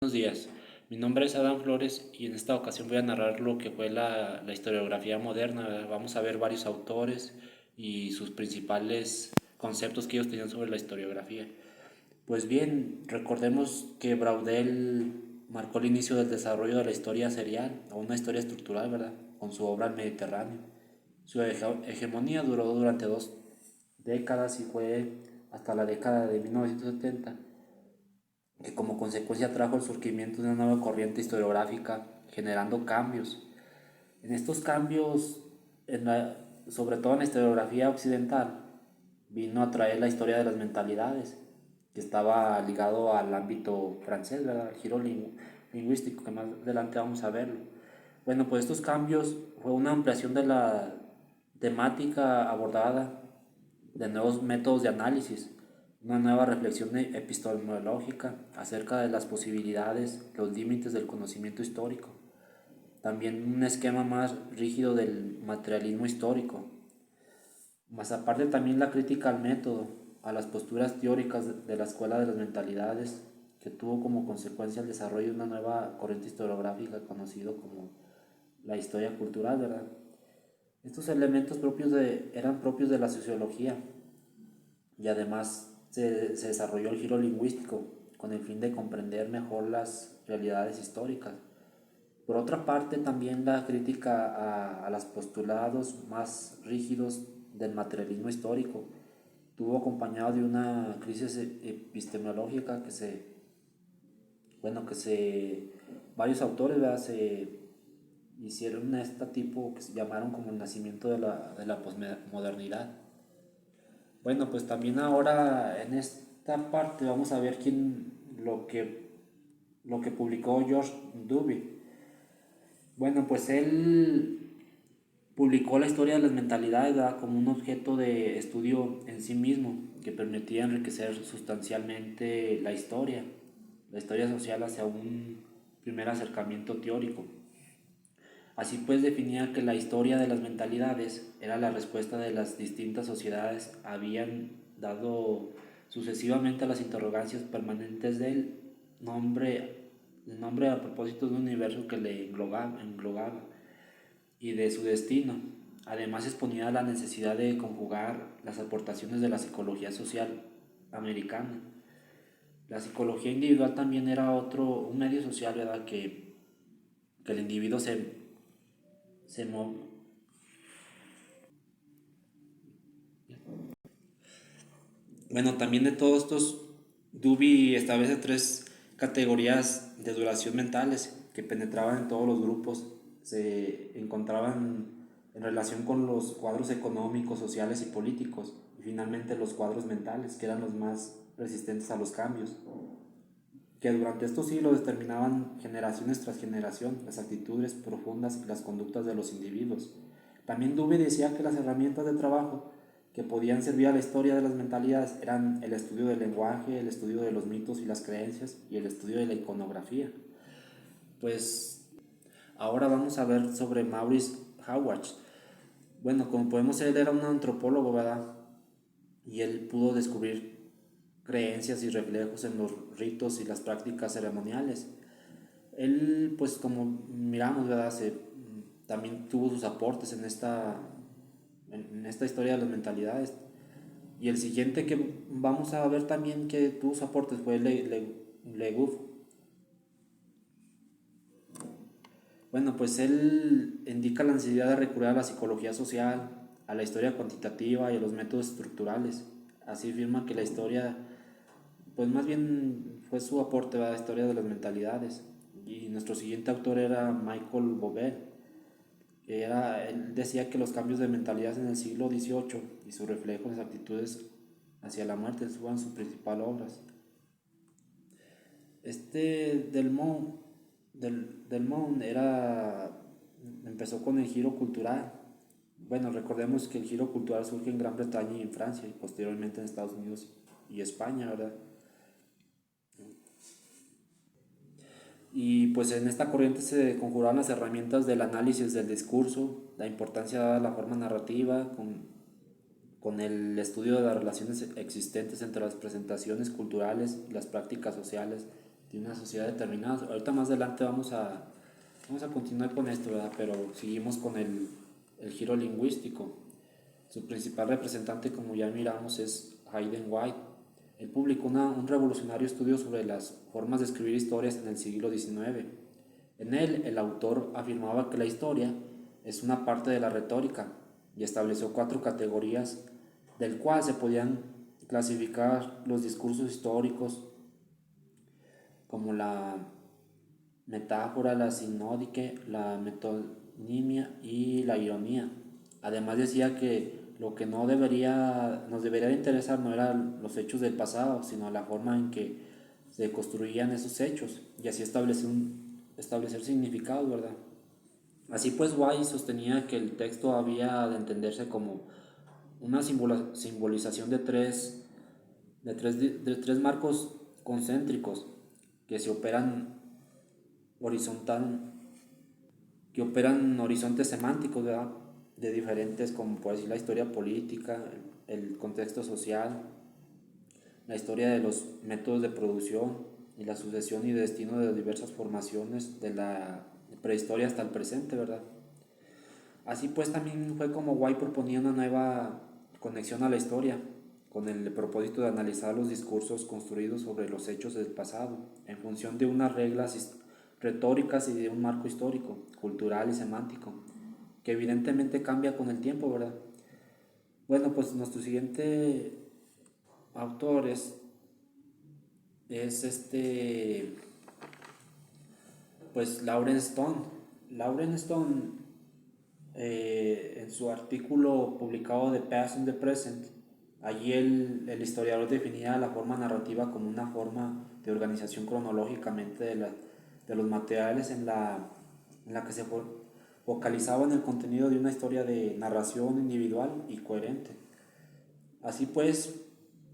Buenos días, mi nombre es Adán Flores y en esta ocasión voy a narrar lo que fue la historiografía moderna, ¿verdad? Vamos a ver varios autores y sus principales conceptos que ellos tenían sobre la historiografía. Pues bien, recordemos que Braudel marcó el inicio del desarrollo de la historia serial o una historia estructural, ¿verdad? Con su obra El Mediterráneo. Su hegemonía duró durante 2 décadas y fue hasta la década de 1970, que como consecuencia trajo el surgimiento de una nueva corriente historiográfica, generando cambios. En estos cambios, sobre todo en la historiografía occidental, vino a traer la historia de las mentalidades, que estaba ligado al ámbito francés, ¿verdad? El giro lingüístico, que más adelante vamos a verlo. Bueno, pues estos cambios fue una ampliación de la temática abordada, de nuevos métodos de análisis, una nueva reflexión epistemológica acerca de las posibilidades, los límites del conocimiento histórico, también un esquema más rígido del materialismo histórico, más aparte también la crítica al método, a las posturas teóricas de la escuela de las mentalidades, que tuvo como consecuencia el desarrollo de una nueva corriente historiográfica conocido como la historia cultural, ¿verdad? Estos elementos eran propios de la sociología y además se desarrolló el giro lingüístico con el fin de comprender mejor las realidades históricas. Por otra parte, también la crítica a los postulados más rígidos del materialismo histórico tuvo acompañado de una crisis epistemológica varios autores, ¿verdad? Se hicieron este tipo que se llamaron como el nacimiento de la posmodernidad. Bueno, pues también ahora en esta parte vamos a ver lo que publicó George Duby. Bueno, pues él publicó la historia de las mentalidades, ¿verdad?, como un objeto de estudio en sí mismo que permitía enriquecer sustancialmente la historia social hacia un primer acercamiento teórico. Así pues definía que la historia de las mentalidades era la respuesta de las distintas sociedades habían dado sucesivamente a las interrogancias permanentes del nombre a propósito de un universo que le englobaba y de su destino. Además exponía la necesidad de conjugar las aportaciones de la psicología social americana. La psicología individual también era un medio social, ¿verdad?, que el individuo se mo- Bueno, también de todos estos, Duby establece 3 categorías de duración mentales que penetraban en todos los grupos, se encontraban en relación con los cuadros económicos, sociales y políticos, y finalmente los cuadros mentales, que eran los más resistentes a los cambios, que durante estos siglos determinaban generaciones tras generación las actitudes profundas y las conductas de los individuos. También Dewey decía que las herramientas de trabajo que podían servir a la historia de las mentalidades eran el estudio del lenguaje, el estudio de los mitos y las creencias y el estudio de la iconografía. Pues ahora vamos a ver sobre Maurice Howard. Bueno, como podemos ver, era un antropólogo, ¿verdad? Y él pudo descubrir creencias y reflejos en los ritos y las prácticas ceremoniales. Él, pues como miramos, ¿verdad? También tuvo sus aportes en esta historia de las mentalidades. Y el siguiente que vamos a ver también que tuvo sus aportes fue Le Goff. Bueno, pues él indica la necesidad de recurrir a la psicología social, a la historia cuantitativa y a los métodos estructurales. Así afirma que la historia, pues más bien fue su aporte a la historia de las mentalidades. Y nuestro siguiente autor era Michael Bobel, él decía que los cambios de mentalidad en el siglo XVIII y su reflejo en las actitudes hacia la muerte fueron sus principales obras. Este Delmont empezó con el giro cultural. Bueno, recordemos que el giro cultural surge en Gran Bretaña y en Francia y posteriormente en Estados Unidos y España, ¿verdad? Y pues en esta corriente se conjuraban las herramientas del análisis del discurso, la importancia dada a la forma narrativa, con el estudio de las relaciones existentes entre las presentaciones culturales y las prácticas sociales de una sociedad determinada. Ahorita más adelante vamos a continuar con esto, ¿verdad? Pero seguimos con el giro lingüístico. Su principal representante, como ya miramos, es Hayden White. Él publicó un revolucionario estudio sobre las formas de escribir historias en el siglo XIX. En él, el autor afirmaba que la historia es una parte de la retórica y estableció 4 categorías del cual se podían clasificar los discursos históricos como la metáfora, la sinódique, la metonimia y la ironía. Además decía que lo que nos debería interesar no eran los hechos del pasado, sino la forma en que se construían esos hechos y así establecer significados, ¿verdad? Así pues, White sostenía que el texto había de entenderse como una simbolización de tres marcos concéntricos que se operan horizontal, que operan horizontes semánticos, ¿verdad? De diferentes, como puede decir, la historia política, el contexto social, la historia de los métodos de producción y la sucesión y destino de diversas formaciones de la prehistoria hasta el presente, ¿verdad? Así pues también fue como White proponía una nueva conexión a la historia, con el propósito de analizar los discursos construidos sobre los hechos del pasado, en función de unas reglas retóricas y de un marco histórico, cultural y semántico, que evidentemente cambia con el tiempo, ¿verdad? Bueno, pues nuestro siguiente autor es pues Lawrence Stone. Lawrence Stone, en su artículo publicado de Past and the Present, allí el historiador definía la forma narrativa como una forma de organización cronológicamente de los materiales en la que se focalizaba en el contenido de una historia de narración individual y coherente. Así pues,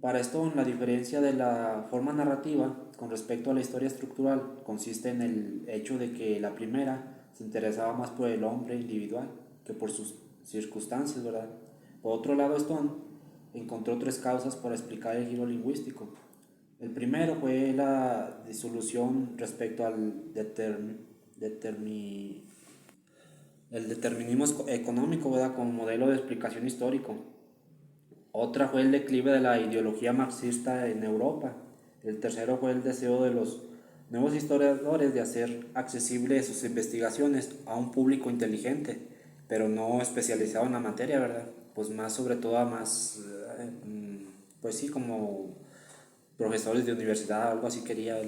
para esto la diferencia de la forma narrativa con respecto a la historia estructural consiste en el hecho de que la primera se interesaba más por el hombre individual que por sus circunstancias, ¿verdad? Por otro lado, Stone encontró 3 causas para explicar el giro lingüístico. El primero fue la disolución respecto al el determinismo económico, ¿verdad? Como modelo de explicación histórico. Otra fue el declive de la ideología marxista en Europa. El tercero fue el deseo de los nuevos historiadores de hacer accesibles sus investigaciones a un público inteligente, pero no especializado en la materia, ¿verdad? Pues más sobre todo a más, pues sí, como profesores de universidad, algo así quería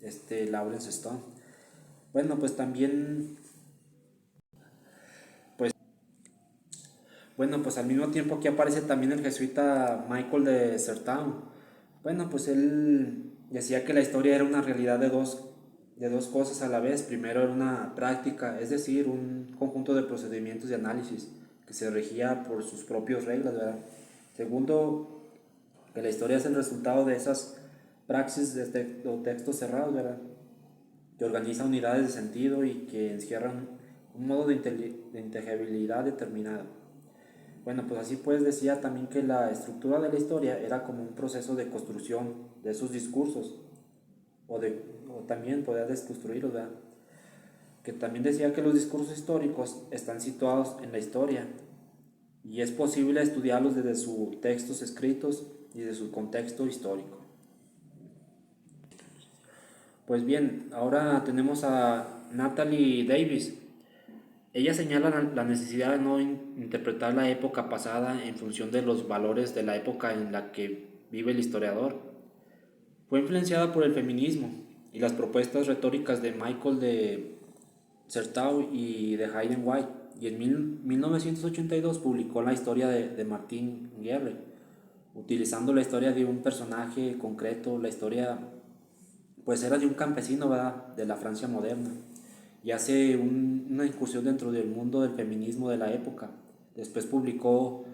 este Lawrence Stone. Bueno, pues también, pues Bueno, pues al mismo tiempo aquí aparece también el jesuita Michael de Certain. Bueno, pues él decía que la historia era una realidad de dos cosas a la vez. Primero era una práctica, es decir, un conjunto de procedimientos de análisis que se regía por sus propias reglas, ¿verdad? Segundo, que la historia es el resultado de esas praxis o textos cerrados, ¿verdad? Que organiza unidades de sentido y que encierran un modo de inteligibilidad determinado. Bueno, pues así pues decía también que la estructura de la historia era como un proceso de construcción de esos discursos, o también podía desconstruirlos, ¿verdad? Que también decía que los discursos históricos están situados en la historia y es posible estudiarlos desde sus textos escritos y de su contexto histórico. Pues bien, ahora tenemos a Natalie Davis. Ella señala la necesidad de no interpretar la época pasada en función de los valores de la época en la que vive el historiador. Fue influenciada por el feminismo y las propuestas retóricas de Michael de Certeau y de Hayden White, y en 1982 publicó la historia de Martin Guerre, utilizando la historia de un personaje concreto. La historia pues era de un campesino, ¿verdad?, de la Francia moderna, y hace una incursión dentro del mundo del feminismo de la época. Después publicó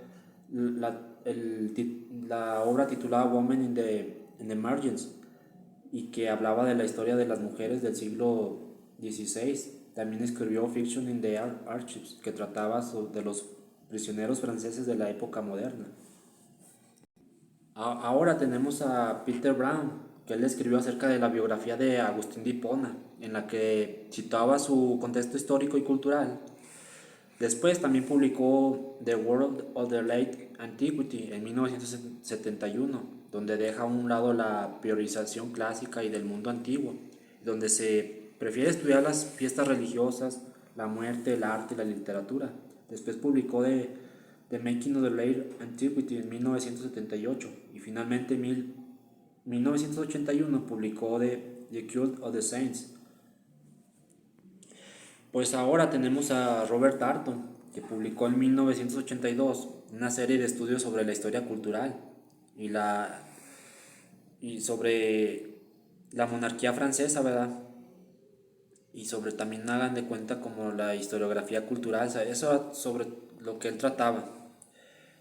la obra titulada Women in the Margins, y que hablaba de la historia de las mujeres del siglo XVI. También escribió Fiction in the Archives, que trataba de los prisioneros franceses de la época moderna. Ahora tenemos a Peter Brown. que él escribió acerca de la biografía de Agustín de Hipona, en la que citaba su contexto histórico y cultural. Después también publicó The World of the Late Antiquity en 1971, donde deja a un lado la priorización clásica y del mundo antiguo, donde se prefiere estudiar las fiestas religiosas, la muerte, el arte y la literatura. Después publicó The Making of the Late Antiquity en 1978 y finalmente en 1981 publicó The Cult of the Saints. Pues ahora tenemos a Robert Darnton, que publicó en 1982 una serie de estudios sobre la historia cultural y, y sobre la monarquía francesa, ¿verdad? Y sobre también hagan de cuenta como la historiografía cultural, o sea, eso sobre lo que él trataba.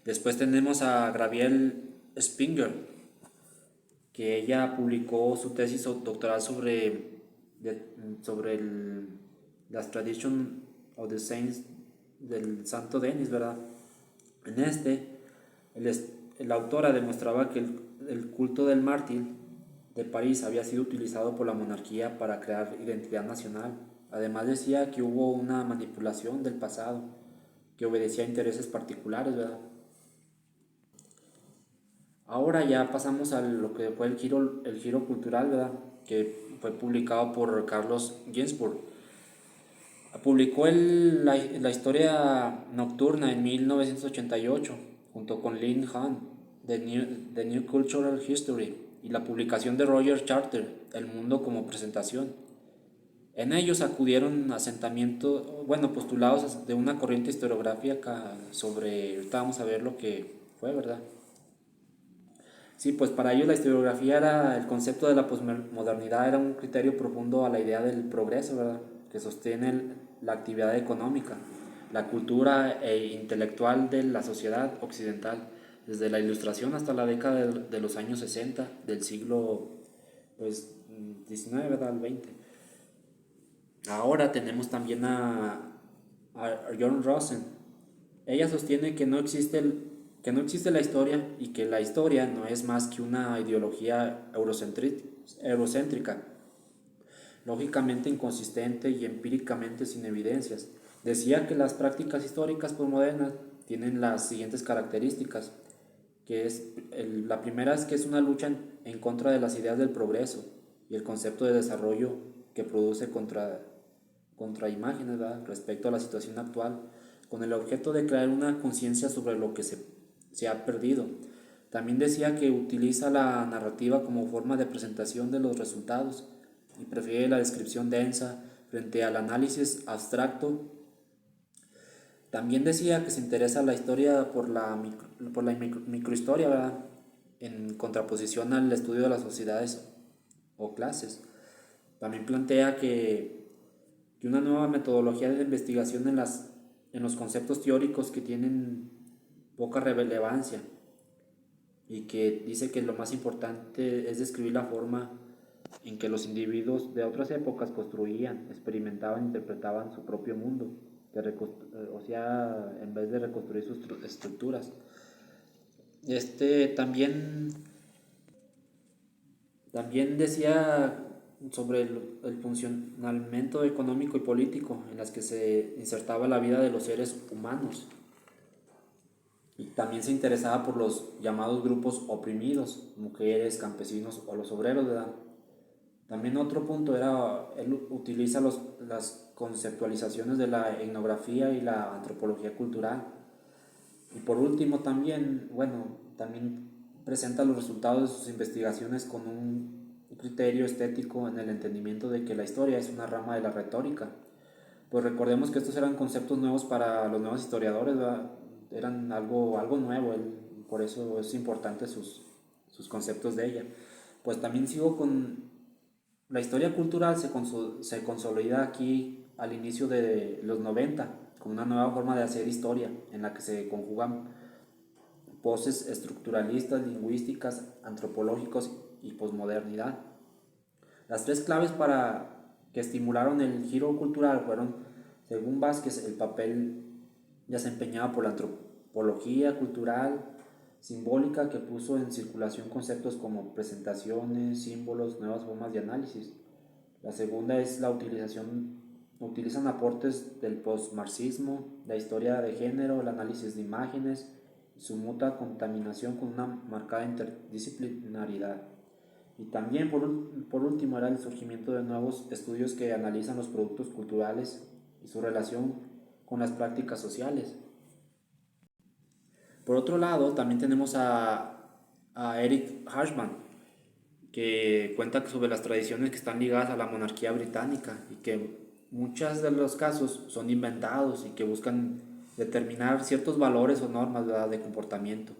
Después tenemos a Gabrielle Spinger, que ella publicó su tesis doctoral sobre las Traditions of the Saints del Santo Denis, ¿verdad? En la autora demostraba que el culto del mártir de París había sido utilizado por la monarquía para crear identidad nacional. Además decía que hubo una manipulación del pasado que obedecía a intereses particulares, ¿verdad? Ahora ya pasamos a lo que fue el giro cultural, ¿verdad? Que fue publicado por Carlos Ginzburg. Publicó la historia nocturna en 1988 junto con Lin Han, The New Cultural History, y la publicación de Roger Charter, El Mundo como Presentación. En ellos acudieron asentamientos, bueno, postulados de una corriente historiográfica sobre, ahorita vamos a ver lo que fue, ¿verdad? Sí, pues para ellos la historiografía era el concepto de la posmodernidad, era un criterio profundo a la idea del progreso, ¿verdad? Que sostiene la actividad económica, la cultura e intelectual de la sociedad occidental, desde la Ilustración hasta la década de los años 60 del siglo pues, 19, ¿verdad? Al 20. Ahora tenemos también a John Rosen. Ella sostiene que no existe la historia y que la historia no es más que una ideología eurocéntrica, lógicamente inconsistente y empíricamente sin evidencias. Decía que las prácticas históricas posmodernas tienen las siguientes características, la primera es que es una lucha en contra de las ideas del progreso y el concepto de desarrollo que produce contra imágenes, ¿verdad? Respecto a la situación actual, con el objeto de crear una conciencia sobre lo que se ha perdido. También decía que utiliza la narrativa como forma de presentación de los resultados y prefiere la descripción densa frente al análisis abstracto. También decía que se interesa la historia por la microhistoria, ¿verdad? En contraposición al estudio de las sociedades o clases. También plantea que una nueva metodología de investigación en los conceptos teóricos que tienen poca relevancia y que dice que lo más importante es describir la forma en que los individuos de otras épocas construían, experimentaban, interpretaban su propio mundo, o sea, en vez de reconstruir sus estructuras. También decía sobre el funcionamiento económico y político en las que se insertaba la vida de los seres humanos. Y también se interesaba por los llamados grupos oprimidos, mujeres, campesinos o los obreros, ¿verdad? También otro punto era, él utiliza las conceptualizaciones de la etnografía y la antropología cultural. Y por último también, bueno, también presenta los resultados de sus investigaciones con un criterio estético en el entendimiento de que la historia es una rama de la retórica. Pues recordemos que estos eran conceptos nuevos para los nuevos historiadores, ¿verdad? Eran algo nuevo, por eso es importante sus conceptos de ella. Pues también sigo con la historia cultural, se consolida aquí al inicio de los 90 con una nueva forma de hacer historia en la que se conjugan poses estructuralistas, lingüísticas, antropológicos y posmodernidad. Las tres claves que estimularon el giro cultural fueron, según Vázquez, el papel desempeñado por la antropología cultural, simbólica que puso en circulación conceptos como presentaciones, símbolos, nuevas formas de análisis. La segunda es utilizan aportes del postmarxismo, la historia de género, el análisis de imágenes y su mutua contaminación con una marcada interdisciplinaridad. Y también, por último, era el surgimiento de nuevos estudios que analizan los productos culturales y su relación con las prácticas sociales. Por otro lado, también tenemos a Eric Hobsbawm, que cuenta sobre las tradiciones que están ligadas a la monarquía británica y que muchos de los casos son inventados y que buscan determinar ciertos valores o normas, ¿verdad?, de comportamiento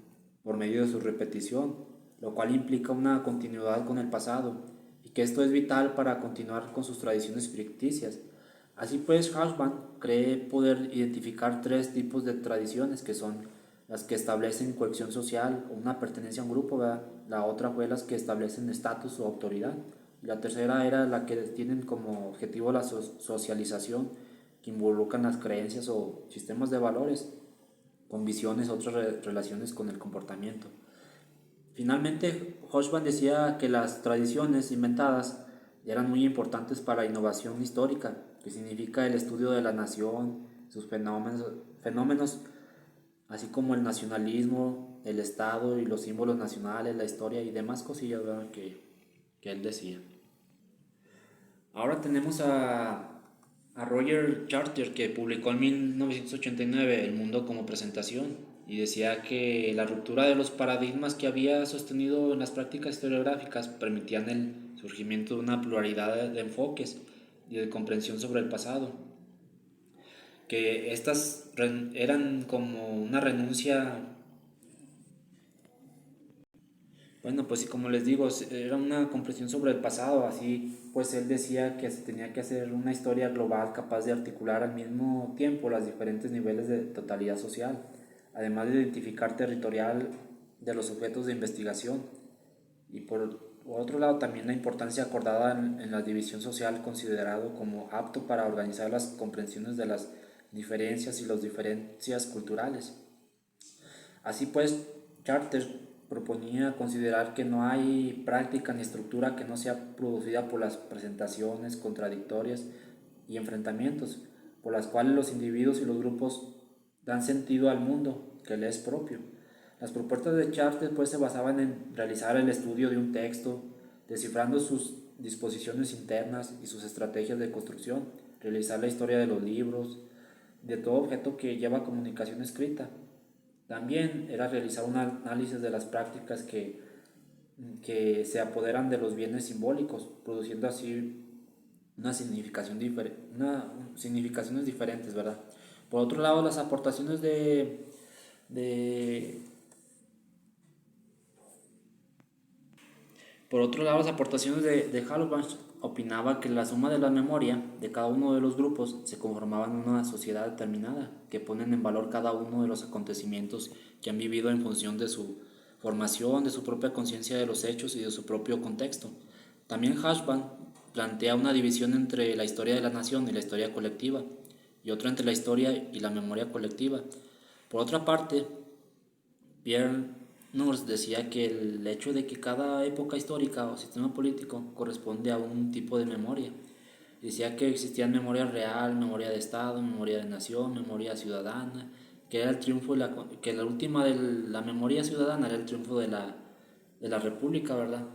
por medio de su repetición, lo cual implica una continuidad con el pasado y que esto es vital para continuar con sus tradiciones ficticias. Así pues, Hobsbawm cree poder identificar tres tipos de tradiciones que son las que establecen cohesión social o una pertenencia a un grupo, ¿verdad? La otra fue las que establecen estatus o autoridad. Y la tercera era la que tienen como objetivo la socialización, que involucran las creencias o sistemas de valores, con visiones, otras relaciones con el comportamiento. Finalmente, Hobsbawm decía que las tradiciones inventadas eran muy importantes para la innovación histórica, que significa el estudio de la nación, sus fenómenos así como el nacionalismo, el Estado y los símbolos nacionales, la historia y demás cosillas, ¿verdad?, que él decía. Ahora tenemos a Roger Charter, que publicó en 1989 El mundo como presentación, y decía que la ruptura de los paradigmas que había sostenido en las prácticas historiográficas permitían el surgimiento de una pluralidad de enfoques y de comprensión sobre el pasado, que estas eran como una renuncia. Bueno, pues como les digo, era una comprensión sobre el pasado, así pues él decía que se tenía que hacer una historia global capaz de articular al mismo tiempo los diferentes niveles de totalidad social, además de identificar territorial de los objetos de investigación. Y por otro lado también la importancia acordada en la división social considerado como apto para organizar las comprensiones de las diferencias y las diferencias culturales. Así pues, Charter proponía considerar que no hay práctica ni estructura que no sea producida por las presentaciones contradictorias y enfrentamientos, por las cuales los individuos y los grupos dan sentido al mundo que les es propio. Las propuestas de Charter pues se basaban en realizar el estudio de un texto, descifrando sus disposiciones internas y sus estrategias de construcción, realizar la historia de los libros, de todo objeto que lleva comunicación escrita. También era realizar un análisis de las prácticas que se apoderan de los bienes simbólicos, produciendo así significaciones diferentes, ¿verdad? Por otro lado, las aportaciones de Por otro lado, las aportaciones de Hobsbawm opinaba que la suma de la memoria de cada uno de los grupos se conformaba en una sociedad determinada, que ponen en valor cada uno de los acontecimientos que han vivido en función de su formación, de su propia conciencia de los hechos y de su propio contexto. También Hobsbawm plantea una división entre la historia de la nación y la historia colectiva, y otra entre la historia y la memoria colectiva. Por otra parte, Pierre Nurs decía que el hecho de que cada época histórica o sistema político corresponde a un tipo de memoria. Decía que existían memoria real, memoria de Estado, memoria de nación, memoria ciudadana, que era el triunfo que la última de la memoria ciudadana era el triunfo de la república, ¿verdad?